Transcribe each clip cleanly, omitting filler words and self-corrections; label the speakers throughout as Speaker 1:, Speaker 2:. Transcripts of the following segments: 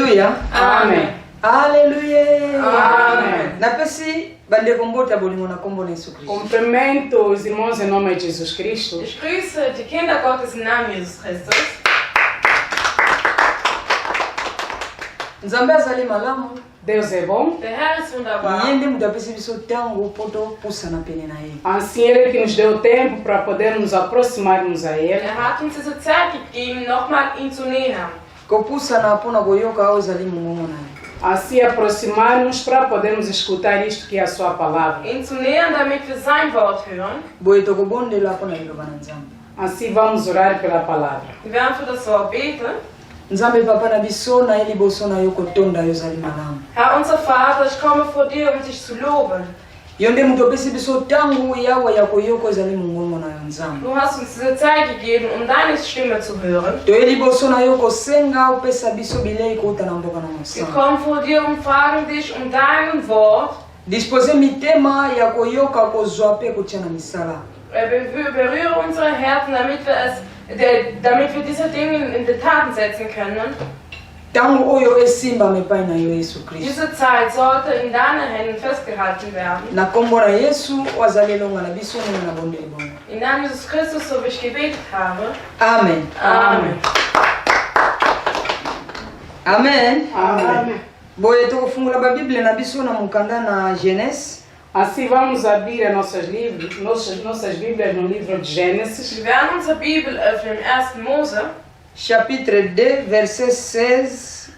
Speaker 1: Alléluia.
Speaker 2: Amen.
Speaker 1: Alléluia.
Speaker 2: Amen.
Speaker 1: Napesi bande kombota bolimo na kombo na Yesu Kristo.
Speaker 2: Cumprimento os irmãos em nome de Jesus Cristo.
Speaker 3: Ich grüße die Kinder Gottes im Namen Jesus Christus.
Speaker 1: Nzambe azali malamu.
Speaker 2: Deus é bom.
Speaker 3: Der Herr ist wunderbar.
Speaker 1: Yende mutapesi biso tango poto pusa na pene na ele.
Speaker 2: Assim Ele que nos deu tempo para podermos aproximarmos a Ele.
Speaker 3: Hat uns diese Zeit gegeben, nochmal ihn zu nähern.
Speaker 1: Ko pusa na pona goyoka au zali mungomo na ele.
Speaker 2: Assim aproximarmos para podermos escutar isto que é a sua palavra.
Speaker 3: Ihn zu nähern, damit wir sein Wort hören.
Speaker 1: Boye to kobonde la pona liloba na Nzambe.
Speaker 2: Assim vamos orar pela palavra.
Speaker 3: Wir werden für das Wort beten.
Speaker 1: Nzambe papa na biso na eli boso na yo kotonda yo zali malamu.
Speaker 3: Herr unser Vater, ich komme vor dir, um dich zu loben.
Speaker 1: Yonde mutopesi biso tango yawa ya koyoko zali mungomo na yo Nzambe.
Speaker 3: Du hast uns diese Zeit gegeben, um deine Stimme zu hören.
Speaker 1: To eli boso na yo kosenga upesa biso bilei kota na mboka na
Speaker 3: Wir
Speaker 1: mosanga.
Speaker 3: kommen vor dir und fragen dich um dein Wort.
Speaker 1: Dispose mitema ya koyoka kozwa pe kutia na misala.
Speaker 3: Berühre unsere Herzen, damit wir diese Dinge in die Taten setzen können.
Speaker 1: Tango oyo esimba mepai na yo Yesu Kristo.
Speaker 3: Diese Zeit sollte in deinen Händen festgehalten werden.
Speaker 1: Na kombo na Yesu wazali longa na biso na bonde libongo.
Speaker 3: In Namen Jesus Christus, so wie ich gebetet habe.
Speaker 1: Amen.
Speaker 3: Amen.
Speaker 1: Amen.
Speaker 2: Amém.
Speaker 1: Boye to kufungula ba Biblia na biso na mukanda na Genèse.
Speaker 2: Assim vamos abrir nossas Bíblias no livro de Gênesis.
Speaker 3: Wir werden unsere Bibel öffnen im 1. Mose,
Speaker 1: Chapitre 2, verset 16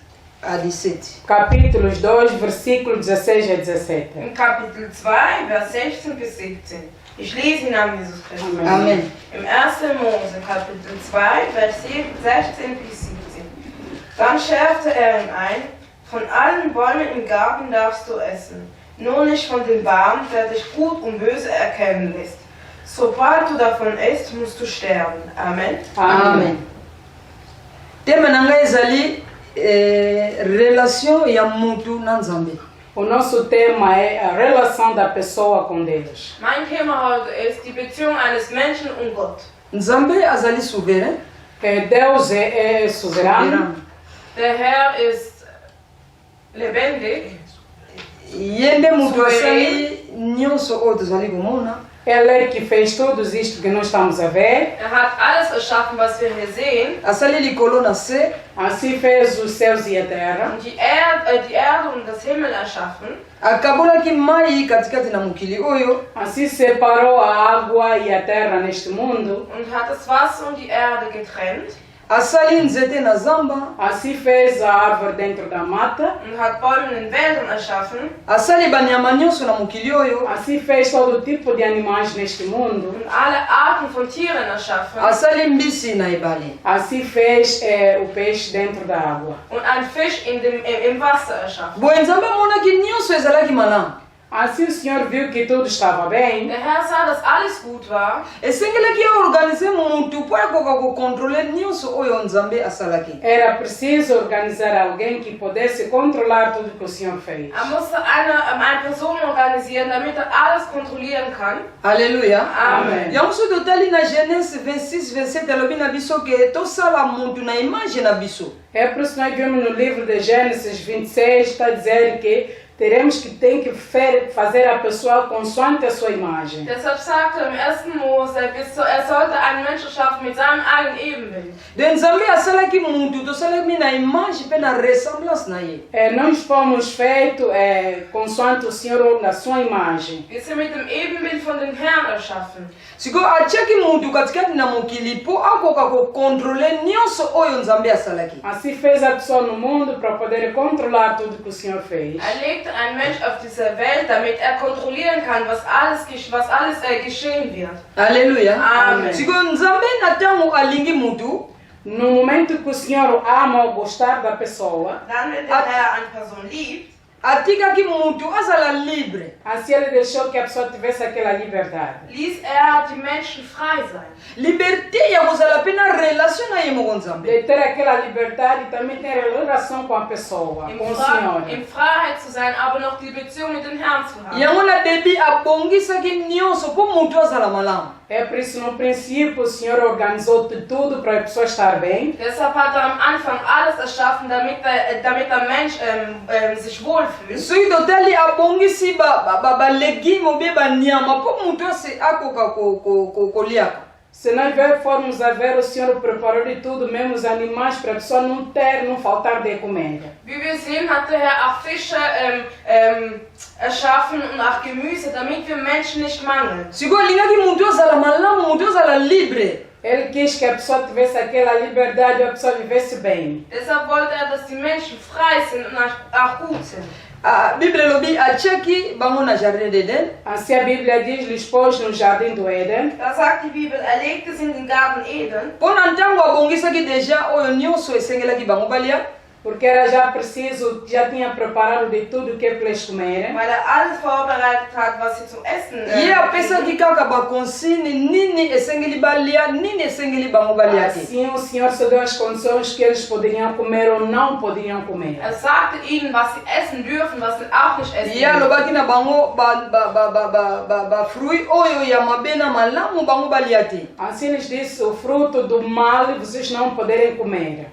Speaker 1: à 17.
Speaker 2: Capítulos 2, versículos 16 a 17.
Speaker 3: im Kapitel 2, Vers 16 bis 17. Ich lese im Namen Jesus Christus.
Speaker 2: Amen.
Speaker 1: Amen.
Speaker 3: Im 1. Mose, Kapitel 2, Vers 16 bis 17. Dann schärfte er ihm ein, von allen Bäumen im Garten darfst du essen, nur nicht von dem Baum, der dich gut und böse erkennen lässt. Sobald du davon isst, musst du sterben. Amen.
Speaker 1: Amen. Tema nanga ezali relation ya mutu na Nzambe.
Speaker 2: O nosso tema é a relação da pessoa com Deus.
Speaker 3: Mein Thema heute ist die Beziehung eines Menschen und Gott.
Speaker 1: Nzambe azali souverain.
Speaker 2: Deus é soberano.
Speaker 3: Der Herr ist lebendig.
Speaker 1: Yende mutu asali nyonso oyo tozali komona.
Speaker 2: Ele que fez tudo isto que nós estamos a ver.
Speaker 3: Hat alles erschaffen, was wir hier sehen.
Speaker 1: Asali likolo na se.
Speaker 2: Assim fez os céus e a terra.
Speaker 3: Und die Erde und das Himmel erschaffen.
Speaker 1: Akabolaki mai katikati na mukili oyo.
Speaker 2: Assim separou a água e a terra neste mundo.
Speaker 3: Und hat das Wasser und die Erde getrennt.
Speaker 1: Asali nzete na zamba.
Speaker 2: Assim fez a árvore dentro da mata.
Speaker 3: Und hat Bäume in Wäldern erschaffen.
Speaker 1: Asali banyama nyonso na mukili oyo.
Speaker 2: Assim fez todo tipo de animais neste mundo.
Speaker 3: Und alle Arten von Tieren erschaffen.
Speaker 1: Asali mbisi na ebale.
Speaker 2: Assim fez o peixe dentro da água.
Speaker 3: Und einen Fisch im Wasser erschaffen.
Speaker 1: Boye Nzambe amonaki nyonso ezalaki malamu.
Speaker 2: Assim o Senhor viu que tudo estava bem.
Speaker 3: Der Herr sah, dass alles gut war.
Speaker 1: Esengelaki aorganize mutu po akoka kokontrole nyonso oyo Nzambe asalaki.
Speaker 2: Era preciso organizar alguém que pudesse controlar tudo que o Senhor fez.
Speaker 3: Musste eine Person organisieren, damit alles kontrollieren kann.
Speaker 1: Alléluia.
Speaker 2: Amen.
Speaker 1: Yango so totali na Genèse 26, 27 alobi na biso ke tosala mutu na image na biso.
Speaker 2: É por isso que nós vemos no livro de Gênesis 26, está a dizer que tem que fazer a pessoa consoante a sua imagem.
Speaker 3: Deshalb sagte im 1. Mose, er sollte einen Menschen schaffen mit seinem eigenen Ebenbild.
Speaker 1: De Nzambe asalaki mutu tosalaki na image pe na ressemblance na ye.
Speaker 2: Nós fomos feitos consoante o Senhor na sua imagem.
Speaker 3: Wir sind mit dem Ebenbild von dem Herrn erschaffen.
Speaker 1: Siko atiaki mutu katikati na mokili po akoka kokontrole nyonso oyo Nzambe asalaki.
Speaker 2: Assim fez a pessoa no mundo para poder controlar tudo que o Senhor fez.
Speaker 3: Legte einen Mensch auf dieser Welt, damit kontrollieren kann, was alles geschehen wird.
Speaker 1: Alléluia.
Speaker 3: Amen.
Speaker 1: Siko Nzambe na tango alingi mutu.
Speaker 2: No momento que o Senhor ama ou gostar da pessoa,
Speaker 3: Dann, wenn der Herr eine Person liebt,
Speaker 1: atikaki mutu azala libre.
Speaker 2: Assim ele deixou que a pessoa tivesse aquela liberdade.
Speaker 3: ließ die Menschen frei sein.
Speaker 1: Liberté ya kozala pe na relation na ye moko nzambe.
Speaker 2: De ter aquela liberdade e também ter relação com a pessoa, com o Senhor.
Speaker 3: In Freiheit zu sein, aber noch die Beziehung mit dem Herrn zu haben.
Speaker 1: Yango na debi abongisaki nyonso po mutu azala malamu.
Speaker 2: É por isso, no princípio, o Senhor organizou tudo para a pessoa estar bem.
Speaker 3: Deshalb hat am Anfang alles erschaffen, damit der Mensch sich wohlfühlt.
Speaker 1: Soki totali abongisi balegime obe banyama po mutu ase akoka koliaka.
Speaker 2: Se nós formos a ver, o Senhor preparou de tudo, mesmo os animais, para a pessoa não faltar de comer.
Speaker 3: Wie wir sehen, hat der Herr auch Fische erschaffen und auch Gemüse, damit wir Menschen nicht mangeln.
Speaker 1: Siko alingaki mutu azala malamu, mutu azala libre.
Speaker 2: Ele quis que a pessoa tivesse aquela liberdade, a pessoa vivesse bem.
Speaker 3: Deshalb wollte er, dass die Menschen frei sind und auch gut sind.
Speaker 1: A Bíblia lobi atiaki bango na jardin d'Eden.
Speaker 2: Assim a Bíblia diz, lhes pôs no jardim do Éden.
Speaker 3: Da sagt die Bibel, er legte sie in den Garten Eden.
Speaker 1: Pona ntango abongisaki deja oyo nyonso esengelaki bango balia.
Speaker 2: Porque era já preciso, já tinha preparado de tudo que para eles comerem.
Speaker 3: Weil er alles vorbereitet hat, was sie zu essen
Speaker 1: Ye apesaki kaka bakonsini nini esengeli balia, nini esengeli bango balia te.
Speaker 2: Assim o Senhor só deu as condições que eles poderiam comer ou não poderiam comer.
Speaker 3: Er sagte ihnen, was sie essen dürfen, was sie auch nicht essen
Speaker 1: Ye alobaki na bango ba fruit oyo ya mabe na malamu bango balia te.
Speaker 2: Assim eles disse, o fruto do mal vocês não poderem comer.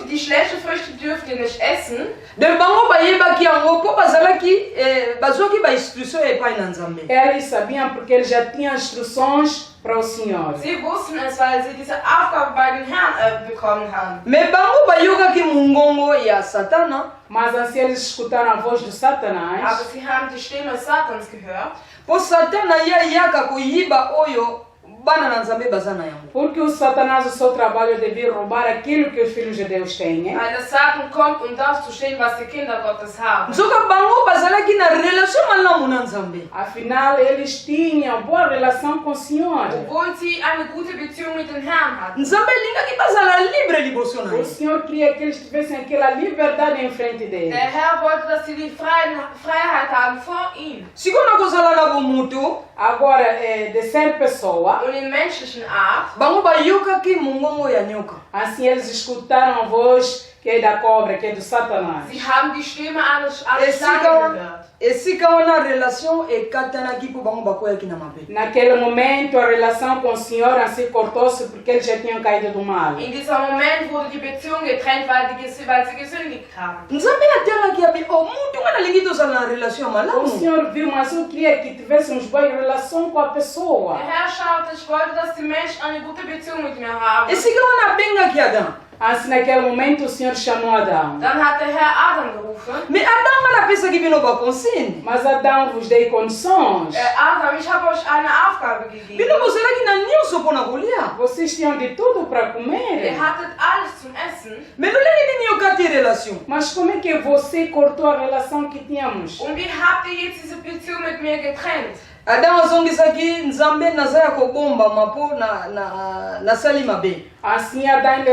Speaker 3: Die schlechten Früchte dürft ihr nicht essen.
Speaker 1: De bango bayebaki yango po bazalaki bazwaki ba instruction epai na Nzambe.
Speaker 2: Eles sabiam porque eles já tinham instruções para o Senhor.
Speaker 3: Sie wussten es, weil sie diese Aufgabe bei den Herrn bekommen haben.
Speaker 1: Me bango bayokaki mungongo ya Satana.
Speaker 2: Mas assim eles escutaram a voz de Satanás.
Speaker 3: Aber sie haben die Stimme Satans gehört.
Speaker 1: Po Satana yaka koyiba oyo bana na Nzambe bazana yango.
Speaker 2: Porque o Satanás, o seu trabalho é de vir roubar aquilo que os filhos de Deus têm.
Speaker 3: Weil der Satan kommt, um das zu stehlen, was die Kinder Gottes haben.
Speaker 1: Nzoka bango bazalaki na relation malamu na Nzambe.
Speaker 2: Afinal, eles tinham boa relação com o Senhor.
Speaker 3: Obwohl sie eine gute Beziehung mit dem Herrn hatten.
Speaker 1: Nzambe lingaki bazala libre liboso na
Speaker 2: O
Speaker 1: ye.
Speaker 2: Senhor queria que eles tivessem aquela liberdade em frente dele.
Speaker 3: Der Herr wollte, dass sie die Freiheit haben vor ihm.
Speaker 1: Siko na kozala na bomutu.
Speaker 2: Agora, de ser pessoa,
Speaker 3: Und in menschlichen Art.
Speaker 1: Bango bayokaki mungongo ya nyoka.
Speaker 2: assim eles escutaram a voz que é da cobra, que é do Satanás.
Speaker 3: Sie haben die Stimme eines
Speaker 1: Esika
Speaker 3: Schlangen gehört.
Speaker 1: esika wana relation ekatanaki po bango bakoyaki na mabe.
Speaker 2: Naquele momento, a relação com o Senhor assim cortou-se porque eles já tinham caído do mal.
Speaker 3: In diesem Moment wurde die Beziehung getrennt, weil sie gesündigt haben.
Speaker 1: Nzambe atalaki abi o mutu ngana lingi tozala na relation ya
Speaker 2: O
Speaker 1: malamu.
Speaker 2: Senhor viu, mas eu queria que tivéssemos boa relação com a pessoa.
Speaker 3: Der Herr schaute, ich wollte, dass die Menschen eine gute Beziehung mit mir haben.
Speaker 1: Esika wana abengaki Adam.
Speaker 2: Assim, naquele momento, o Senhor chamou Adão.
Speaker 3: Dann hat der Herr Adam gerufen.
Speaker 1: Me Adam ngana apesaki bino bakonsini.
Speaker 2: Mas Adão vos dei condições.
Speaker 3: Adam, ich habe euch eine Aufgabe gegeben.
Speaker 1: Bino bozalaki na nyonso mpona kolia.
Speaker 2: Vocês tinham de tudo para
Speaker 3: Ihr
Speaker 2: comer.
Speaker 3: hattet alles zum Essen.
Speaker 1: Me lolenge nini yokati relation.
Speaker 2: Mas como é que você cortou a relação que tínhamos?
Speaker 3: Und wie habt ihr jetzt diese Beziehung mit mir getrennt?
Speaker 1: Adam azongisaki Nzambe naza ya kobomba mapo nasali mabe.
Speaker 2: Assim Adão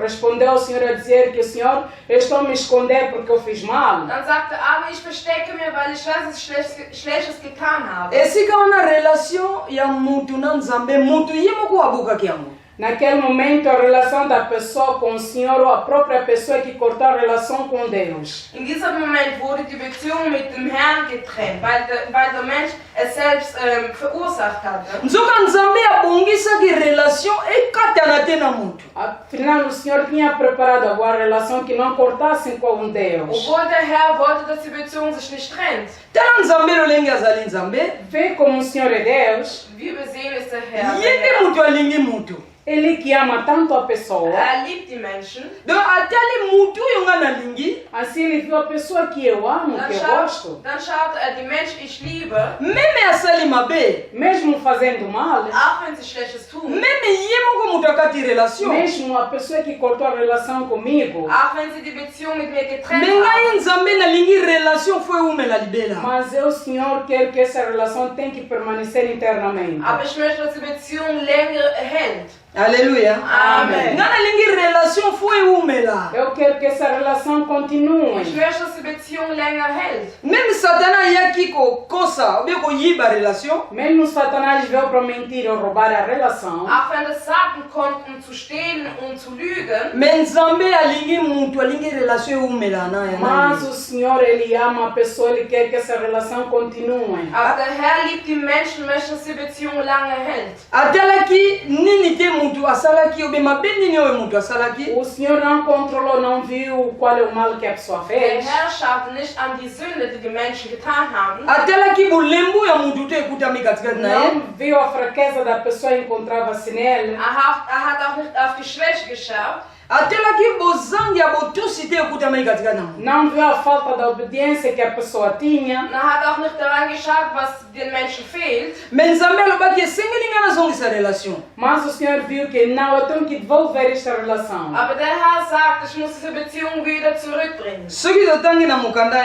Speaker 2: respondeu ao Senhor a dizer que o Senhor, eu estou a me esconder porque eu fiz mal.
Speaker 3: Dann sagte Adam, ich verstecke mir, weil ich was Schlechtes getan habe.
Speaker 1: Esika wana relation ya mutu na Nzambe, mutu ye moko abukaki yango.
Speaker 2: Naquele momento, a relação da pessoa com o Senhor ou a própria pessoa que cortou a relação com Deus.
Speaker 3: In diesem Moment wurde die Beziehung mit dem Herrn getrennt, weil der Mensch es selbst verursacht hatte.
Speaker 1: Nzoka Nzambe abongisaki relation ekatana te na mutu.
Speaker 2: Afinal, o Senhor tinha preparado agora a relação que não cortassem com Deus.
Speaker 3: Obwohl der Herr wollte, dass die Beziehung sich nicht trennt.
Speaker 1: Tala Nzambe lolenge azali Nzambe.
Speaker 2: Vê como o Senhor é Deus.
Speaker 3: Wie wir sehen, ist der Herr.
Speaker 1: Ye nde mutu alingi mutu.
Speaker 2: Ele que ama tanto a pessoa.
Speaker 3: Er liebt die Menschen.
Speaker 1: Donc atali mutu oyo nga nalingi.
Speaker 2: Assim ele viu a pessoa que eu amo, que eu gosto.
Speaker 3: Dann schaut er die Menschen, ich liebe,
Speaker 1: Meme asali mabe.
Speaker 2: Mesmo fazendo mal.
Speaker 3: auch wenn sie Schlechtes tun.
Speaker 1: Meme ye moko mutu akati relation.
Speaker 2: Mesmo a pessoa que cortou a relação comigo.
Speaker 3: Auch wenn sie die Beziehung mit mir getrennt
Speaker 1: Me ngai
Speaker 3: haben.
Speaker 1: Nzambe nalingi relation foi umela libela.
Speaker 2: Mas eu, Senhor, quero que essa relação tem que permanecer internamente.
Speaker 3: Aber ich möchte, dass die Beziehung länger hält.
Speaker 1: Alléluia.
Speaker 3: Amen.
Speaker 1: Ngana lingi relation foi umela.
Speaker 2: Eu quero que essa relação continue.
Speaker 3: Ich möchte, dass die Beziehung länger hält.
Speaker 1: Même Satana yaki ko kosa, ou ko yiba relation.
Speaker 2: Mesmo Satanás veio para mentir ou roubar a relação.
Speaker 3: Auch wenn es Satan kommt, um zu stehlen und zu lügen.
Speaker 1: Mais Nzambe alingi muntu alingi relation umela na ya.
Speaker 2: Mas o Senhor, Ele ama a pessoa, Ele quer que essa relação continue.
Speaker 3: Aber der Herr liebt die Menschen, möchte, dass die Beziehung lange hält.
Speaker 1: Atalaki nini te muntu asalaki obe mabeni ni o muntu asalaki.
Speaker 2: O Senhor não controlou, não viu qual é o mal que a pessoa
Speaker 3: Der
Speaker 2: fez.
Speaker 3: Herr schaute nicht an die Sünde, die die Menschen getan haben.
Speaker 1: Atalaki bulembu ya muntu te ekuta mikatikati na ye.
Speaker 2: Não viu a fraqueza da pessoa e encontrava-se nele.
Speaker 3: Er hat auch nicht auf die Schwäche geschaut.
Speaker 1: Atalaki bozangi ya botosi te ekuta mikatikati na muntu.
Speaker 2: Não viu a falta da obediência que a pessoa tinha.
Speaker 3: Und er hat auch nicht daran geschaut, was den Menschen fehlt.
Speaker 1: Mais Nzambe alobaki esengeli nga nazongisa relation.
Speaker 2: Mas o Senhor viu que não, eu tenho que devolver esta relação.
Speaker 3: Aber der Herr sagt, ich muss diese Beziehung wieder zurückbringen.
Speaker 1: Soki totangi na mukanda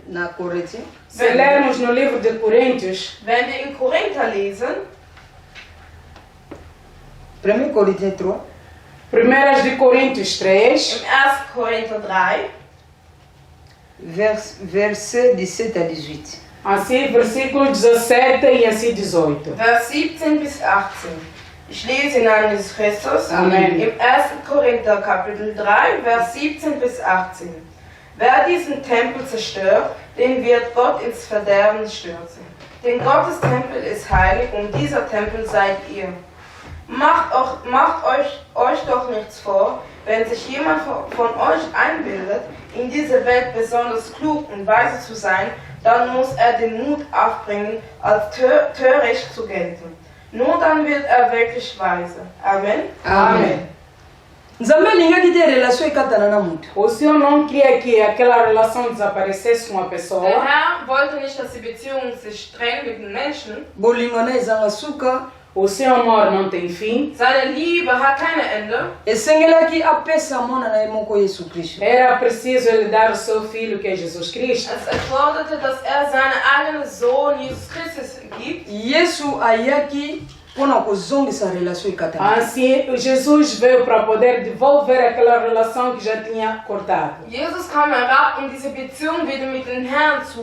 Speaker 1: na Korinthien.
Speaker 2: Se lermos no livro de Coríntios,
Speaker 3: Wenn wir in Korinther lesen,
Speaker 1: 1 Corinthiens 3.
Speaker 2: 1 de Coríntios 3,
Speaker 3: im 1. Korinther 3,
Speaker 1: Verset 17 à 18.
Speaker 2: assim, versículos 17 e assim 18.
Speaker 3: Vers 17 bis 18. Ich lese in Namen des Christus.
Speaker 2: Amen.
Speaker 3: Im 1. Korinther Kapitel 3, Vers 17 bis 18. Wer diesen Tempel zerstört, den wird Gott ins Verderben stürzen. Denn Gottes Tempel ist heilig und dieser Tempel seid ihr. Macht euch doch nichts vor, wenn sich jemand von euch einbildet, in dieser Welt besonders klug und weise zu sein, dann muss er den Mut aufbringen, als töricht zu gelten. Nur dann wird er wirklich weise. Amen.
Speaker 2: Amém.
Speaker 1: Nzambe alingaki te relation ekatana na muntu.
Speaker 2: O Senhor não queria que aquela relação desaparecesse com a
Speaker 3: Der
Speaker 2: pessoa.
Speaker 3: Herr wollte nicht, dass die Beziehung sich trennt mit den Menschen.
Speaker 1: Bolingo na ezanga suka.
Speaker 2: O seu amor não tem fim.
Speaker 3: Seine Liebe hat kein Ende.
Speaker 1: Esengelaki apesa mwana na ye moko Yesu Kristo.
Speaker 2: Era preciso ele dar o seu filho, que é Jesus Cristo.
Speaker 3: Es erforderte, dass er seinen eigenen Sohn Jesus Christus gibt.
Speaker 1: Yesu ayaki mpona kozongisa relation ekatana.
Speaker 2: Assim, Jesus veio para poder devolver aquela relação que já tinha cortado.
Speaker 3: Jesus kam herab, um diese Beziehung wieder mit dem Herrn zu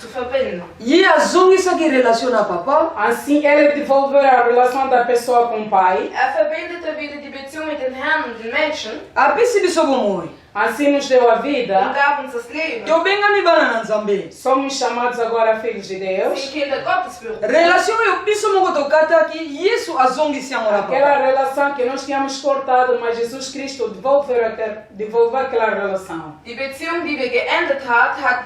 Speaker 3: verbinden.
Speaker 1: Ye azongisaki relation na papa.
Speaker 2: Assim, ele devolveu a relação da pessoa com o pai.
Speaker 3: Er verbindete wieder die Beziehung mit dem Herrn und den Menschen
Speaker 1: Apesi biso bomoi.
Speaker 2: Assim nos deu a
Speaker 3: und
Speaker 2: vida.
Speaker 3: gab uns das Leben.
Speaker 1: Tobengami bana na Nzambe.
Speaker 2: Somos chamados agora filhos de Deus.
Speaker 3: Die Kinder Gottes würden.
Speaker 1: Relation oyo biso moko tokataki Yesu azongisi yango na
Speaker 2: Aquela
Speaker 1: papa.
Speaker 2: relação que nós tínhamos cortado, mas Jesus Cristo devolveu aquela relação.
Speaker 3: Die Beziehung, die wir geendet hat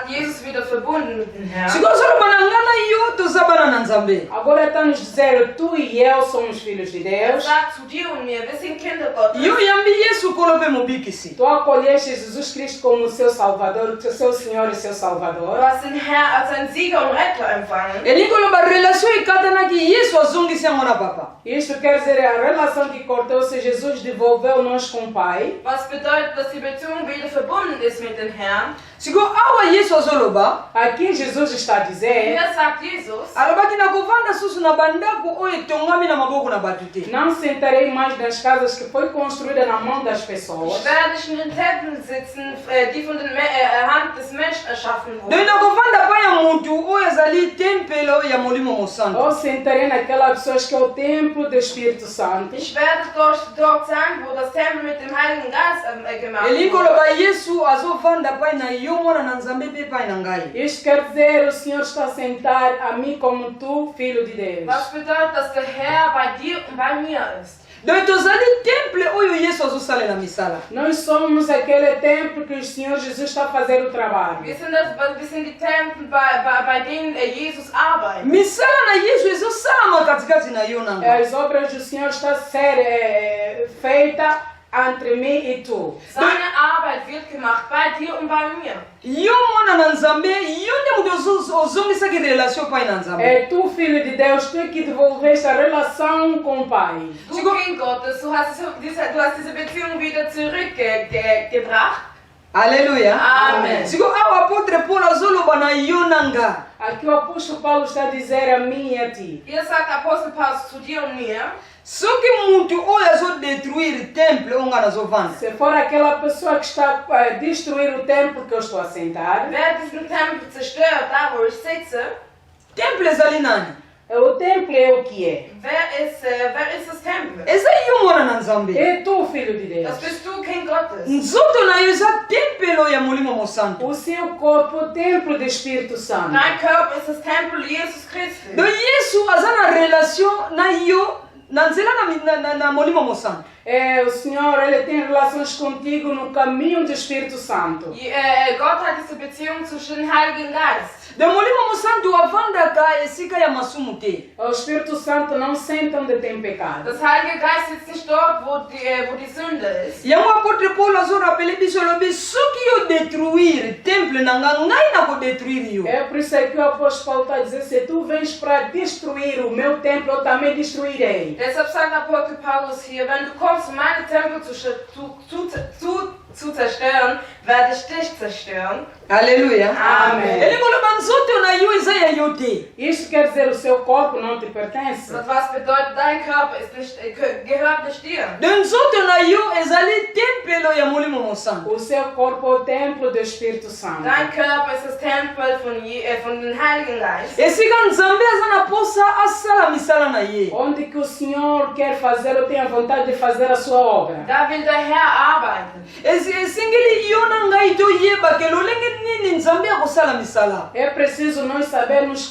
Speaker 3: Jesus wieder verbunden mit dem Herrn.
Speaker 1: Sikozolo bana ngana yo toza bana na Nzambe.
Speaker 2: Agora está nos dizer, tu e eu somos filhos de
Speaker 3: Er
Speaker 2: Deus.
Speaker 3: sagt zu dir und mir, wir sind Kinder Gottes.
Speaker 1: Yo yambi Yesu kolobe mobikisi.
Speaker 2: Tu acolheste Jesus Cristo como seu Salvador, seu Senhor e seu Salvador.
Speaker 3: Du hast den Herrn als einen Sieger und Retter empfangen.
Speaker 1: Elikoloba relation ekatanaki Yesu azongisi yango na papa.
Speaker 2: Isto quer dizer a relação que cortou-se, Jesus devolveu nós com o Pai.
Speaker 3: Was bedeutet, dass die Beziehung wieder verbunden ist mit dem Herrn.
Speaker 1: Siko awa Yesu azoloba.
Speaker 2: Aqui Jesus está a dizer,
Speaker 3: Hier sagt Jesus,
Speaker 1: Alobaki na kovanda susu na bandako oyo etongami na maboko na bato te.
Speaker 2: não sentarei mais nas casas que foi construída na mão das
Speaker 3: ich
Speaker 2: pessoas.
Speaker 3: werde nicht in den Tempeln sitzen, die von der Hand des Menschen erschaffen
Speaker 1: Doi
Speaker 3: wurden.
Speaker 1: na kovanda pa ya muntu oyo ezali tempelo ya molimo mosantu.
Speaker 2: Ou sentarei naquelas pessoas que é o templo do Espírito Santo.
Speaker 3: Ich werde dort sein, wo das Tempel mit dem Heiligen Geist gemacht wurde.
Speaker 1: Elikoloba Yesu azovanda pai na yo mwana na Nzambe pe pai na ngai.
Speaker 2: Isto quer dizer, o Senhor está a sentar a mim como tu, filho de Deus.
Speaker 3: Was bedeutet, dass der Herr bei dir und bei mir ist.
Speaker 1: Doi tozali temple oyo Yesu azosalela misala.
Speaker 2: Nós somos aquele templo que o Senhor Jesus está a fazer o trabalho.
Speaker 3: Wir sind die Tempel, bei denen Jesus arbeitet.
Speaker 1: Misala na Yesu ezosalama katikati na yo na ngai.
Speaker 2: As obras do Senhor estão a ser feitas entre mim e tu.
Speaker 3: Seine Arbeit wird gemacht bei dir und bei mir.
Speaker 1: Yo mwana na Nzambe, yo nde mutu ozongisaki relation pai na Nzambe.
Speaker 2: É tu, filho de Deus, tu que devolveste a relação com o Pai.
Speaker 3: Du Kind Gottes, du hast diese Beziehung wieder zurückgebracht.
Speaker 1: Alléluia.
Speaker 3: Amen.
Speaker 1: Siko awa apôtre Paul azoloba na yo nanga.
Speaker 2: Aqui o apóstolo Paulo está a dizer a mim e a ti.
Speaker 3: Hier sagt Apostel Paulus zu dir und mir,
Speaker 1: Soki muntu oyo azodetruire temple onga nazovanda.
Speaker 2: Se for aquela pessoa que está a destruir o templo que eu estou a sentar,
Speaker 3: wer diesen Tempel zerstört, da wo ich sitze,
Speaker 1: Temple ezali nani?
Speaker 2: o templo é o que é.
Speaker 3: wer ist das Tempel?
Speaker 1: Eza yo mwana na Nzambe.
Speaker 2: É tu, filho de Deus.
Speaker 3: Das bist du, Kind Gottes.
Speaker 1: Nzoto na yo eza tempelo ya Molimo Mosanto.
Speaker 2: O seu corpo é o templo do Espírito Santo.
Speaker 3: Dein Körper ist das Tempel Jesus Christus.
Speaker 1: Do Yesu aza na relation na yo na nzela na Molimo Mosanto.
Speaker 2: É, o Senhor, Ele tem relações contigo no caminho do Espírito Santo.
Speaker 3: Gott hat diese Beziehung zwischen dem Heiligen Geist.
Speaker 1: Do Molimo Mosanto avandaka esika ya masumu te.
Speaker 2: O Espírito Santo não senta onde tem pecado.
Speaker 3: Das Heilige Geist sitzt nicht dort, wo die Sünde ist.
Speaker 1: Yango apôtre Paul azorapele biso lobi soki yo détruire temple nanga ngai na ko détruire yo.
Speaker 2: É por isso que o apóstolo Paulo está a dizer, se tu vens para destruir o meu templo, eu também destruirei.
Speaker 3: Deshalb sagt Apostel Paulus hier, wenn du kommst, um meine Tempel zu zerstören, werde ich dich zerstören.
Speaker 1: Alléluia.
Speaker 2: Amen.
Speaker 1: Elikoloba nzoto na yo eza ya yo te.
Speaker 2: Isto quer dizer o seu corpo não te pertence.
Speaker 3: Und was bedeutet, dein Körper ist nicht, gehört nicht dir.
Speaker 1: Do nzoto na yo ezali tempelo ya Molimo Mosanto.
Speaker 2: O seu corpo é o templo do Espírito Santo.
Speaker 3: Dein Körper ist das Tempel von dem Heiligen Geist.
Speaker 1: Esika Nzambe aza na posa asala misala na ye.
Speaker 2: Onde que o Senhor quer fazer, ou tem a vontade de fazer a sua obra.
Speaker 3: Da will der Herr arbeiten.
Speaker 1: Esengeli yo na ngai toyeba ke lolenge nini Nzambe akosala misala.
Speaker 2: É preciso nós sabermos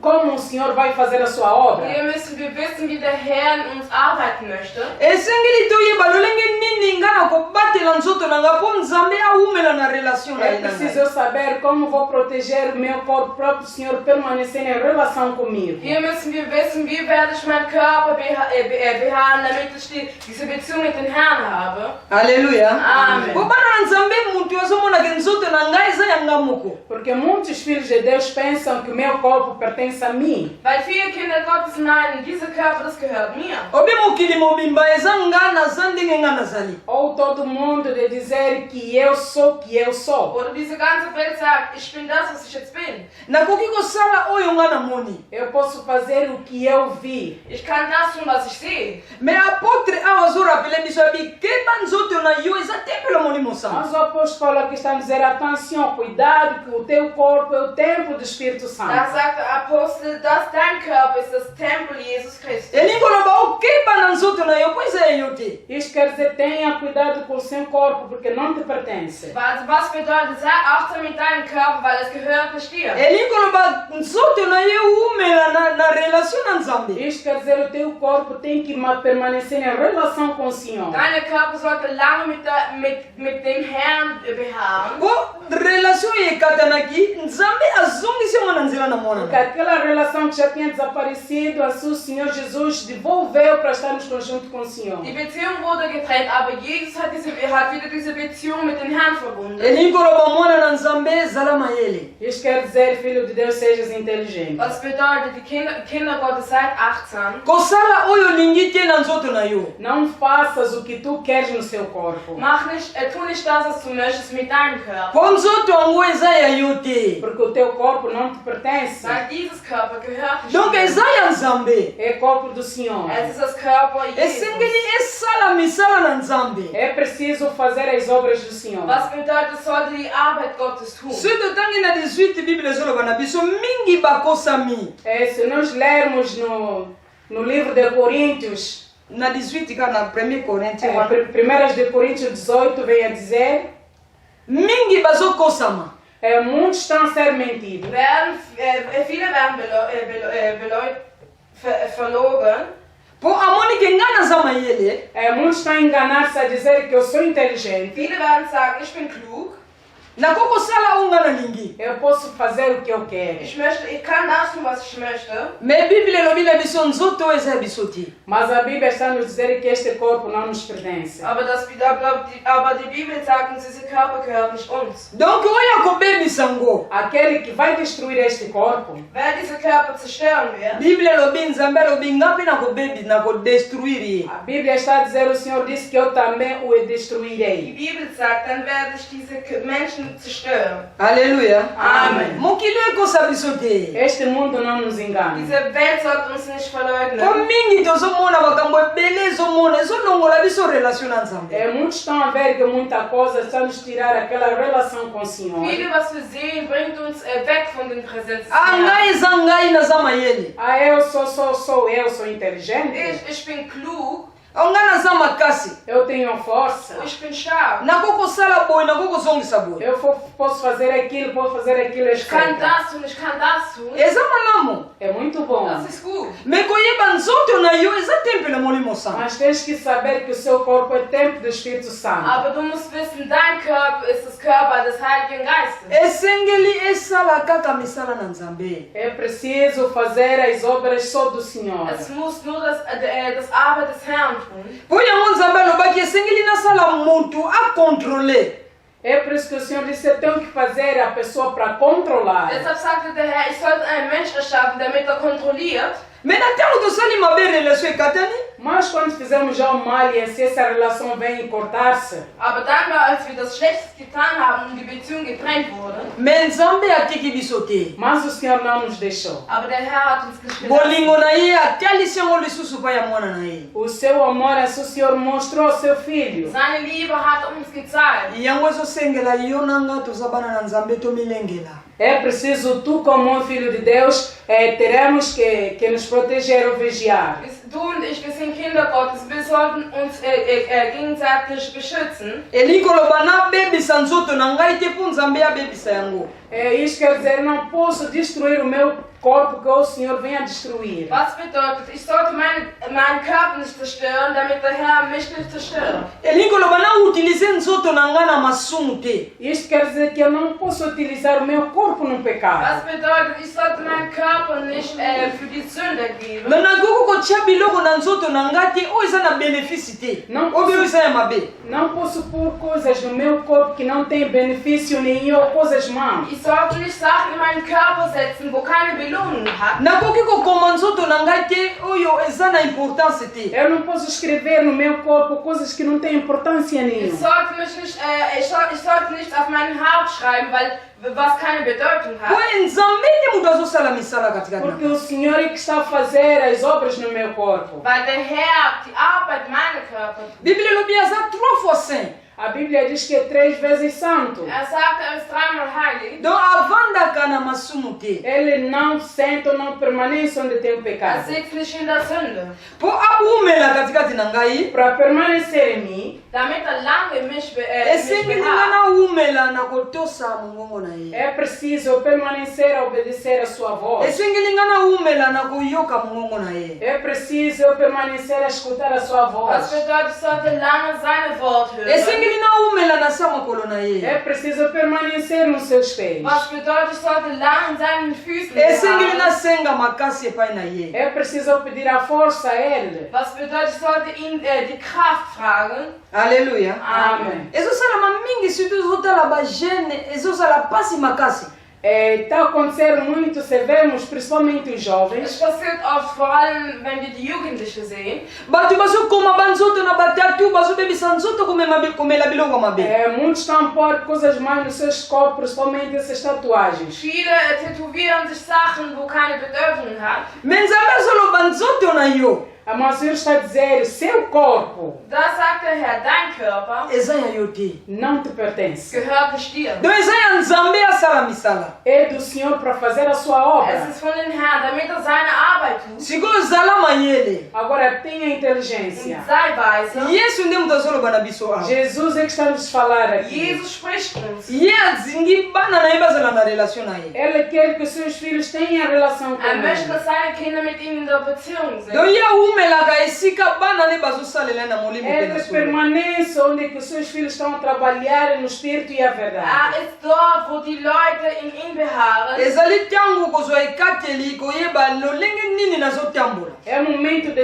Speaker 2: como o Senhor vai fazer a sua obra.
Speaker 3: Hier müssen wir wissen, wie der Herr in uns arbeiten möchte.
Speaker 1: Esengeli toyeba lolenge nini nga na kobatela nzoto na nga po Nzambe aumela na relation na
Speaker 2: É
Speaker 1: ye na
Speaker 2: preciso
Speaker 1: ngai.
Speaker 2: eu saber como vou proteger o meu corpo para o Senhor permanecer em relação comigo.
Speaker 3: Hier müssen wir wissen, wie werde ich meinen Körper behaaren, damit ich diese Beziehung mit dem Herrn habe.
Speaker 1: Alléluia.
Speaker 3: Amen.
Speaker 1: Po bana na Nzambe muntu azomona ke nzoto na ngai eza ya nga moko.
Speaker 2: Porque muitos filhos de Deus pensam que o meu corpo pertence a mim.
Speaker 3: Weil viele Kinder Gottes meinen, dieser Körper, das gehört mir.
Speaker 1: Obi mokili mobimba eza nga naza ndenge nga nazali.
Speaker 2: Ou todo mundo de dizer que eu sou, que eu sou.
Speaker 3: Oder diese ganze Welt sagt, ich bin das, was ich jetzt bin.
Speaker 1: Nakoki kosala oyo nga namoni.
Speaker 2: Eu posso fazer o que eu vi.
Speaker 3: Ich kann das tun, was ich sehe.
Speaker 1: Mais apôtre awa azorapele biso abi keba nzoto na yo eza tempelo Molimo Mosanto.
Speaker 2: Mas o apóstolo Paulo aqui está a dizer, atenção, cuidado, que o teu corpo é o templo do Espírito
Speaker 3: Da
Speaker 2: Santo.
Speaker 3: sagt der Apostel, dass dein Körper ist das Tempel Jesus Christus.
Speaker 1: Elingoloba okeba na nzoto na yo po eza ya yo te.
Speaker 2: Isto quer dizer, tenha cuidado com o seu corpo, porque não te pertence.
Speaker 3: Also was bedeutet, sei achtsam mit deinem Körper, weil es gehört nicht dir.
Speaker 1: Elingoloba nzoto na yo umela na relation na Nzambe.
Speaker 2: Isto quer dizer, o teu corpo tem que permanecer em relação com o Senhor.
Speaker 3: Dein Körper sollte lange mit dem Herrn beharren.
Speaker 1: Po relation ekatanaki Nzambe azongisi yango na nzela na mwana.
Speaker 2: Porque aquela relação que já tinha desaparecido, assim o Senhor Jesus devolveu para estarmos conjunto com o Senhor.
Speaker 3: Die Beziehung wurde getrennt, aber Jesus hat wieder diese Beziehung mit dem Herrn verbunden.
Speaker 1: Elingoloba mwana na Nzambe zala mayele.
Speaker 2: Isto quer dizer, filho de Deus, sejas inteligente.
Speaker 3: Was bedeutet, die Kinder Gottes, seid achtsam.
Speaker 1: Kosala oyo lingi te na nzoto na yo.
Speaker 2: Não faças o que tu queres no seu corpo.
Speaker 3: Tu nicht das, was du möchtest mit deinem Körper.
Speaker 1: Po nzoto yango eza ya yo te.
Speaker 2: Porque o teu corpo não te pertence.
Speaker 3: Weil dieses Körper gehört nicht
Speaker 1: Donc
Speaker 3: dir.
Speaker 1: eza ya Nzambe.
Speaker 2: É corpo do Senhor.
Speaker 3: Es ist das Körper Jesus.
Speaker 1: Esengeli esala misala na Nzambe.
Speaker 2: É preciso fazer as obras do Senhor.
Speaker 3: Was bedeutet, sollte die Arbeit Gottes tun.
Speaker 1: Soki totangi na 18 Biblia ezoloba na biso mingi bakosami.
Speaker 2: Se nós lermos no livro de Coríntios,
Speaker 1: Na 18 ka na 1 Corinthians
Speaker 2: 1 de Coríntios 18 vem a dizer,
Speaker 1: mingi bazokosama.
Speaker 2: muitos estão a ser mentidos.
Speaker 3: Viele werden verlogen.
Speaker 1: Po amoni ke nga naza mayele.
Speaker 2: Muitos estão a enganar-se a dizer que eu sou inteligente.
Speaker 3: Viele werden sagen, ich bin klug.
Speaker 1: nakokosala oyo nga nalingi.
Speaker 2: Eu posso fazer o que eu quero.
Speaker 3: Ich kann das tun, was ich möchte.
Speaker 1: Me Biblia elobi na biso nzoto oyo eza ya biso te.
Speaker 2: Mas a Bíblia está nos dizer que este corpo não nos pertence.
Speaker 3: Aber die Bibel sagt uns, dieser Körper gehört nicht uns.
Speaker 1: Donc oyo akobebisa ngo,
Speaker 2: Aquele que vai destruir este corpo,
Speaker 3: Wer diesen Körper zerstören wird,
Speaker 1: Biblia elobi nzambe elobi nga mpe nakodestruire ye.
Speaker 2: a Bíblia está a dizer, o Senhor disse que eu também o
Speaker 3: die
Speaker 2: destruirei.
Speaker 3: Bibel sagt, dann werde ich diese Menschen zerstören.
Speaker 1: Alleluya.
Speaker 3: Amen.
Speaker 1: Mokili ekosa biso te.
Speaker 2: Este mundo não nos engana.
Speaker 3: Diese Welt sollte uns nicht
Speaker 1: Po
Speaker 3: verleugnen.
Speaker 1: mingi tozomona makambo ebele ezomona ezolongola biso relation na nzambe.
Speaker 2: Muitos estão a ver que muita coisa está a nos tirar aquela relação com o Senhor.
Speaker 3: Viele, was wir sehen, bringt uns weg von den Präsenz.
Speaker 1: Ngai eza ngai naza mayele.
Speaker 2: Eu sou inteligente,
Speaker 3: Ich bin klug,
Speaker 1: Nga naza makasi.
Speaker 2: eu tenho força,
Speaker 3: ich bin stark.
Speaker 1: Nakokosala boye nakokozongisa boye.
Speaker 2: eu posso fazer aquilo,
Speaker 3: Ich kann das tun, ich kann das tun.
Speaker 1: Eza malamu.
Speaker 2: É muito bom.
Speaker 3: Das ist gut.
Speaker 1: Me koyeba nzoto na yo eza templo ya molimo santo.
Speaker 2: Mas tens que saber que o seu corpo é templo do Espírito Santo.
Speaker 3: Aber du musst wissen, dein Körper ist das Körper des Heiligen Geistes.
Speaker 1: Esengeli esala kaka misala na nzambe.
Speaker 2: É preciso fazer as obras só do Senhor.
Speaker 3: Es muss nur das Arbeit des Herrn tun.
Speaker 1: Po yango nzambe alobaki esengeli nasala mutu akontrole.
Speaker 2: É por isso que o Senhor disse, eu tenho que fazer a pessoa para controlar.
Speaker 3: Deshalb sagte der Herr, ich sollte einen Mensch erschaffen, damit kontrolliert.
Speaker 1: Me na ntango tosali mabe relation ekatani.
Speaker 2: Mas quando fizemos já o mal e se essa relação vem cortar-se,
Speaker 3: Aber dann, als wir das Schlechtes getan haben und die Beziehung getrennt wurde,
Speaker 1: Me nzambe atiki biso te.
Speaker 2: mas o Senhor não nos deixou.
Speaker 3: aber der Herr hat uns nicht gelassen.
Speaker 1: Bolingo na ye atalisi yango lisusu pa ya mwana na ye.
Speaker 2: O seu amor, o Senhor mostrou ao seu filho.
Speaker 3: Seine Liebe hat uns gezeigt.
Speaker 1: Yango ezosengela yo na nga toza bana na nzambe tomilengela.
Speaker 2: É preciso, tu como um filho de Deus, teremos que nos proteger ou vigiar.
Speaker 3: Du und ich, wir sind Kinder Gottes, wir sollten uns gegenseitig beschützen.
Speaker 1: Elingi koloba nabebisa nzoto na ngai te mpo nzambe abebisa yango.
Speaker 2: Isso quer dizer, não posso destruir o meu corpo que o Senhor venha destruir.
Speaker 3: Was bedeutet, ich sollte meinen Körper nicht zerstören, damit der Herr mich nicht zerstört.
Speaker 1: Elingi koloba nautilize nzoto na ngai na masumu te.
Speaker 2: Isto quer dizer que eu não posso utilizar o meu corpo no
Speaker 3: Was
Speaker 2: pecado.
Speaker 3: bedeutet, ich sollte meinen Körper nicht für die Sünde geben.
Speaker 1: Me nakoki kotia biloko na nzoto na ngai te oyo eza na benefisi te.
Speaker 2: Não
Speaker 1: Oyo
Speaker 2: posso,
Speaker 1: eza ya mabe.
Speaker 2: não posso pôr coisas no meu corpo que não têm benefício nenhum ou coisas más.
Speaker 3: Ich sollte nicht Sachen in meinen Körper setzen, wo keine Belohnung hat.
Speaker 1: Nakoki kokoma nzoto na ngai te oyo eza na importance te.
Speaker 2: Eu não posso escrever no meu corpo coisas que não têm importância
Speaker 3: Ich
Speaker 2: nenhuma.
Speaker 3: sollte nicht auf meinen Haut schreiben, weil was keine Bedeutung hat.
Speaker 1: Po nzambe te mutu azosala misala katikati na
Speaker 2: Porque o Senhor é que está a fazer as obras no meu corpo.
Speaker 3: Weil der Herr die Arbeit meiner Körper tut.
Speaker 1: Biblia elobi aza 3 fois saint.
Speaker 2: A Bíblia diz que é 3 vezes santo.
Speaker 3: Sagt, ist dreimal heilig.
Speaker 1: Donc avandaka na masumu te.
Speaker 2: Ele não senta ou não permanece onde tem o pecado.
Speaker 3: Sitzt nicht in der Sünde.
Speaker 1: Po abumela katikati na ngai.
Speaker 2: Para permanecer em mim,
Speaker 3: Damit lange mich
Speaker 1: Esengeli nga
Speaker 3: behaart.
Speaker 1: naumela na kotosa mongongo na ye.
Speaker 2: é preciso permanecer a obedecer a sua voz.
Speaker 1: Esengeli nga naumela na koyoka mongongo na ye.
Speaker 2: É preciso permanecer a escutar a sua
Speaker 3: Was
Speaker 2: voz.
Speaker 3: bedeutet, ich sollte lange seine Wort hören.
Speaker 1: Esengeli naumela na sa makolo na
Speaker 2: É
Speaker 1: ye.
Speaker 2: preciso permanecer nos seus pés.
Speaker 3: Was bedeutet, ich sollte lange in seinen Füßen
Speaker 1: Esengeli
Speaker 3: beharren.
Speaker 1: nasenga makasi epai na ye.
Speaker 2: É preciso pedir a força a Ele.
Speaker 3: Was bedeutet, ich sollte ihn die Kraft fragen.
Speaker 1: Alleluya.
Speaker 3: Amen.
Speaker 1: Ezosalama mingi surtout ezotala bagene ezozala pasi makasi.
Speaker 2: Está acontecendo muito, se vemos principalmente os jovens.
Speaker 3: Es passiert oft, vor allem wenn wir die Jugendlichen sehen.
Speaker 1: Bato bazokoma banzoto na batatu bazobebisa nzoto komela biloko mabe.
Speaker 2: Muitos estão a pôr coisas mais nos seus corpos, principalmente essas tatuagens.
Speaker 3: Viele tätowieren sich Sachen, wo keine Bedeutung hat.
Speaker 1: Me nzambe azoloba nzoto na yo
Speaker 2: Mas o Senhor está a dizer, seu corpo
Speaker 3: Da sagt der Herr, dein Körper
Speaker 1: eza ya yo te.
Speaker 2: não te pertence.
Speaker 3: gehört nicht dir.
Speaker 1: Donc eza ya nzambe asala misala.
Speaker 2: É do Senhor para fazer a sua obra.
Speaker 3: Es ist von dem Herrn, damit seine Arbeit tut.
Speaker 1: Sikoyo zala mayele.
Speaker 2: Agora tenha inteligência.
Speaker 3: Und sei weise.
Speaker 1: Yesu nde mutu azoloba na biso awa.
Speaker 2: Jesus é que está a nos falar aqui.
Speaker 3: Jesus spricht uns.
Speaker 1: Ye azingi bana na ye bazala na relation na ye.
Speaker 2: Ele quer que os seus filhos tenham relação com
Speaker 3: Er möchte,
Speaker 2: ele.
Speaker 3: dass seine Kinder mit ihm in der Beziehung sind.
Speaker 1: Donc ye ekumelaka esika bana ne bazosalela na molimo pe na
Speaker 2: Ele
Speaker 1: solo.
Speaker 2: permanece onde que os seus filhos estão a trabalhar no Espírito e a verdade.
Speaker 3: Ist dort, wo die Leute in ihm beharren.
Speaker 1: Ezali ntango kozwa ekateli koyeba lolenge nini nazotambola.
Speaker 2: É o momento de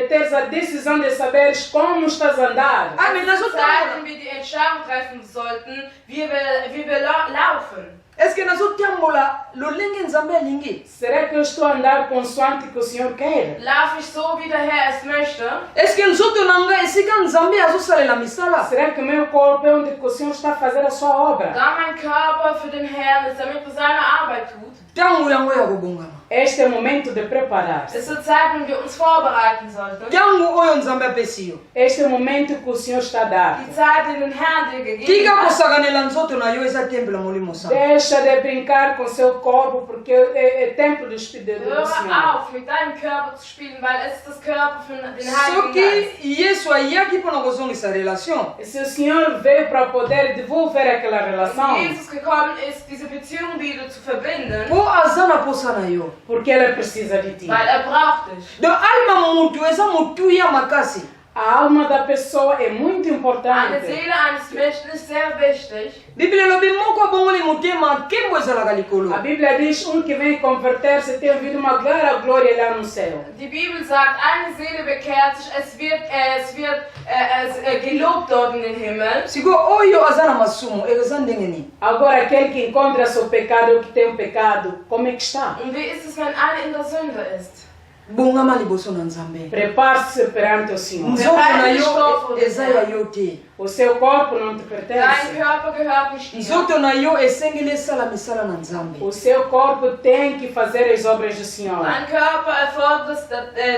Speaker 2: ter a decisão de saberes como estás a andar.
Speaker 1: Amen, nazotambola.
Speaker 3: Zeiten wir die Entscheidung treffen sollten, wie wir laufen.
Speaker 1: Eske nazotambola lolenge nzambe alingi?
Speaker 2: Será que eu estou a andar consoante que o Senhor quer?
Speaker 3: Laufe ich so, wie der Herr es möchte?
Speaker 1: Eske nzoto nanga esika nzambe azosalela misala?
Speaker 2: Será que o meu corpo é onde que o Senhor está a fazer a sua obra?
Speaker 3: Da mein Körper für den Herrn ist, damit er seine Arbeit tut.
Speaker 1: Ntango yango ya kobongama.
Speaker 2: Este é o momento de preparar.
Speaker 3: Es ist Zeit, wenn wir uns vorbereiten sollten.
Speaker 1: Ntango oyo nzambe apesi yo.
Speaker 2: Este é o momento que o Senhor está a dar.
Speaker 3: Die Zeit, die den Herrn dir gegeben
Speaker 1: Tika
Speaker 3: hat.
Speaker 1: kosakanela nzoto na yo eza templo ya molimo santo.
Speaker 2: Deixa de brincar com seu corpo, porque é templo do Espírito do
Speaker 3: Höre
Speaker 2: Senhor.
Speaker 3: auf, mit deinem Körper zu spielen, weil es ist das Körper für den Heiligen
Speaker 1: Soki
Speaker 3: Geist.
Speaker 1: Yesu ayaki mpona kozongisa relation,
Speaker 2: E se o Senhor veio para poder devolver aquela
Speaker 3: Wenn
Speaker 2: relação,
Speaker 3: Jesus gekommen ist, diese Beziehung wieder zu verbinden,
Speaker 1: po aza na posa na yo.
Speaker 2: porque ela precisa de ti.
Speaker 3: weil braucht dich.
Speaker 1: Donc alma mutu eza motuya makasi.
Speaker 2: A alma da pessoa é muito
Speaker 3: Eine
Speaker 2: importante.
Speaker 3: Seele eines Menschen ist sehr wichtig.
Speaker 1: Biblia elobi moko abongoli motema nkembo ezalaka likolo.
Speaker 2: A Bíblia diz que vem converter-se tem ouvido uma clara glória lá no céu.
Speaker 3: Die Bibel sagt, eine Seele bekehrt sich, es wird gelobt dort in den Himmel.
Speaker 1: Siko oyo aza na masumu eza ndenge nini?
Speaker 2: Agora, aquele que encontra seu pecado, que tem um pecado, como é que está?
Speaker 3: Und wie ist es, wenn einer in der Sünde ist?
Speaker 1: Bongama liboso na nzambe.
Speaker 2: Prepare-se perante o Senhor.
Speaker 1: Nzoto na yo eza ya yo te.
Speaker 2: O seu corpo não te
Speaker 3: Dein
Speaker 2: pertence.
Speaker 3: Körper gehört nicht dir.
Speaker 1: Nzoto na yo esengeli esala misala na nzambe.
Speaker 2: O seu corpo tem que fazer as obras do Senhor.
Speaker 3: Dein Körper erfordert,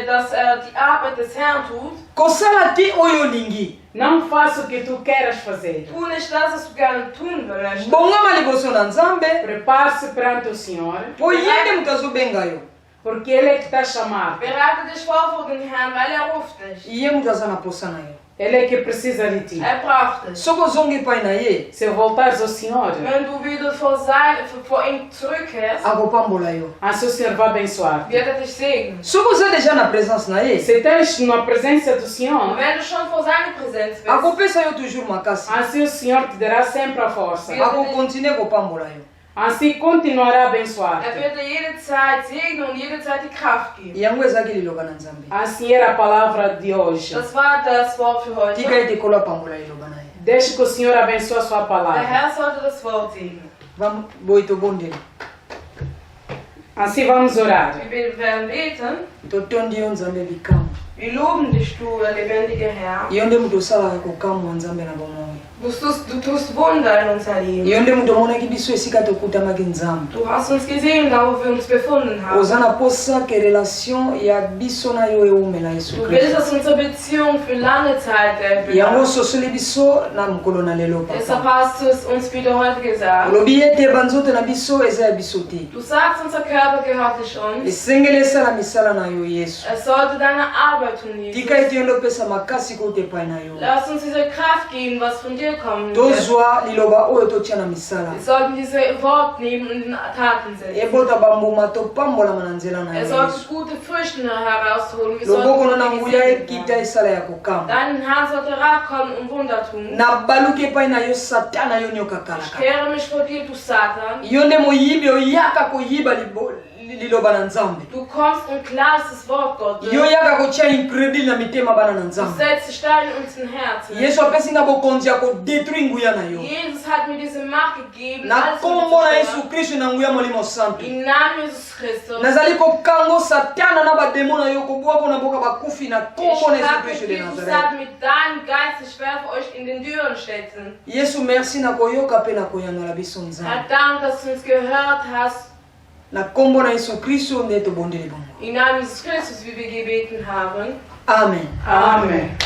Speaker 3: dass er die Arbeit des Herrn tut.
Speaker 1: Kosala te oyo olingi.
Speaker 2: Não faça o que tu queres fazer.
Speaker 3: Tu nicht das, was du gerne tun möchtest.
Speaker 1: Bongama liboso na nzambe.
Speaker 2: Prepare-se perante o Senhor,
Speaker 1: Po yende mutu azobenga yo.
Speaker 2: porque Ele é que está a chamar.
Speaker 3: Bereite dich vor den Herrn, weil ruft dich.
Speaker 1: Ye mutu aza na posa na yo.
Speaker 2: Ele é que precisa de ti.
Speaker 3: Braucht dich.
Speaker 1: Soko ozongi epai na ye,
Speaker 2: Se voltares ao Senhor,
Speaker 3: Wenn du wieder vor ihm zurückkehrst,
Speaker 1: akopambola yo.
Speaker 2: assim o Senhor vai abençoar.
Speaker 3: wird dich segnen.
Speaker 1: Soko oza deja na présence na ye,
Speaker 2: Se estás na presença do
Speaker 3: Und
Speaker 2: Senhor,
Speaker 3: wenn du schon vor seiner Präsenz bist,
Speaker 1: akopesa yo toujours makasi.
Speaker 2: assim o Senhor te dará sempre a força.
Speaker 1: Akokontinue kopambola yo.
Speaker 2: Assim continuará a abençoar.
Speaker 3: wird dir jede Zeit segnen und jede Zeit die Kraft geben.
Speaker 1: Yango ezaki liloba na nzambe.
Speaker 2: Assim era a palavra de hoje.
Speaker 3: Das war das Wort für heute.
Speaker 1: Tika ete kolo apambola liloba na ye.
Speaker 2: Deixe que o Senhor abençoe a sua
Speaker 3: Der
Speaker 2: palavra.
Speaker 3: Herr sollte das Wort segnen.
Speaker 1: Boyi tobondela.
Speaker 2: Assim vamos orar.
Speaker 3: Wir werden beten.
Speaker 1: Totondi yo nzambe bikamu.
Speaker 3: Wir loben dich, du lebendiger Herr.
Speaker 1: Yo nde mutu osalaka kokamwa nzambe na bomoi.
Speaker 3: Du tust Wunder in unser Leben.
Speaker 1: Yo nde mutu omonaki biso esika tokutamaki nzambe.
Speaker 3: Du hast uns gesehen, da wo wir uns befunden haben.
Speaker 1: Oza na posa ke relation ya biso na yo eumela Yesu
Speaker 3: Du willst,
Speaker 1: Kristo.
Speaker 3: dass unsere Beziehung für lange Zeit
Speaker 1: Yango
Speaker 3: bleibt.
Speaker 1: ososoli biso na mokolo na lelo
Speaker 3: Deshalb
Speaker 1: papa.
Speaker 3: hast du es uns wieder heute gesagt.
Speaker 1: Olobi ete banzoto na biso eza ya biso te.
Speaker 3: Du sagst, unser Körper gehört nicht uns.
Speaker 1: Esengeli esala misala na yo Yesu.
Speaker 3: Es sollte deine Arbeit tun,
Speaker 1: Tika
Speaker 3: Jesus.
Speaker 1: ete yo nde opesa makasi kote epai na yo.
Speaker 3: Lass uns diese Kraft geben, was von dir kommen wird.
Speaker 1: Tozwa liloba oyo totia na misala.
Speaker 3: Wir sollten diese Wort nehmen und in Taten setzen.
Speaker 1: Ebota bambuma topambolama na nzela na yo
Speaker 3: Sollte
Speaker 1: Yesu.
Speaker 3: gute Früchte herausholen. Wir
Speaker 1: Loboko
Speaker 3: sollten
Speaker 1: na
Speaker 3: gute
Speaker 1: nguya
Speaker 3: gesegnet
Speaker 1: ekita
Speaker 3: werden.
Speaker 1: esala ya kokama.
Speaker 3: Dein Herr sollte rauskommen und Wunder tun.
Speaker 1: Nabaluki epai na yo satana yo nyoka
Speaker 3: Ich
Speaker 1: kalaka.
Speaker 3: kehre mich vor dir, du Satan.
Speaker 1: Yo nde moyibi oyaka koyiba liloba na nzambe.
Speaker 3: Du kommst und klarst das Wort Gottes.
Speaker 1: Yo yaka kotia incrédule na mitema bana na
Speaker 3: Du
Speaker 1: nzambe.
Speaker 3: setzt Steine in unseren Herzen.
Speaker 1: Yesu apesi nga bokonzi ya kodétruire nguya na yo.
Speaker 3: Jesus hat mir diese Macht gegeben.
Speaker 1: Na
Speaker 3: alles wieder
Speaker 1: kombo
Speaker 3: zu
Speaker 1: na
Speaker 3: tun.
Speaker 1: Yesu Kristo na nguya molimo santo.
Speaker 3: Im Namen Jesus Christus.
Speaker 1: Nazali kokango satana na bademo na yo kobwako na boka bakufi na kombo na
Speaker 3: Ich
Speaker 1: Yesu
Speaker 3: habe
Speaker 1: Kristo de
Speaker 3: Jesus
Speaker 1: Nazareth.
Speaker 3: gesagt, mit deinem Geist, ich werfe euch in den Dürrenstädten.
Speaker 1: Yesu merci na koyoka pe na koyanola biso nzambe.
Speaker 3: Herr, danke, dass du uns gehört hast.
Speaker 1: Na kombo na Yesu Kristo nde tobondeli bongo.
Speaker 3: Im Namen Jesus Christus, wie wir gebeten haben.
Speaker 1: Amen.
Speaker 2: Amém.
Speaker 4: Amen.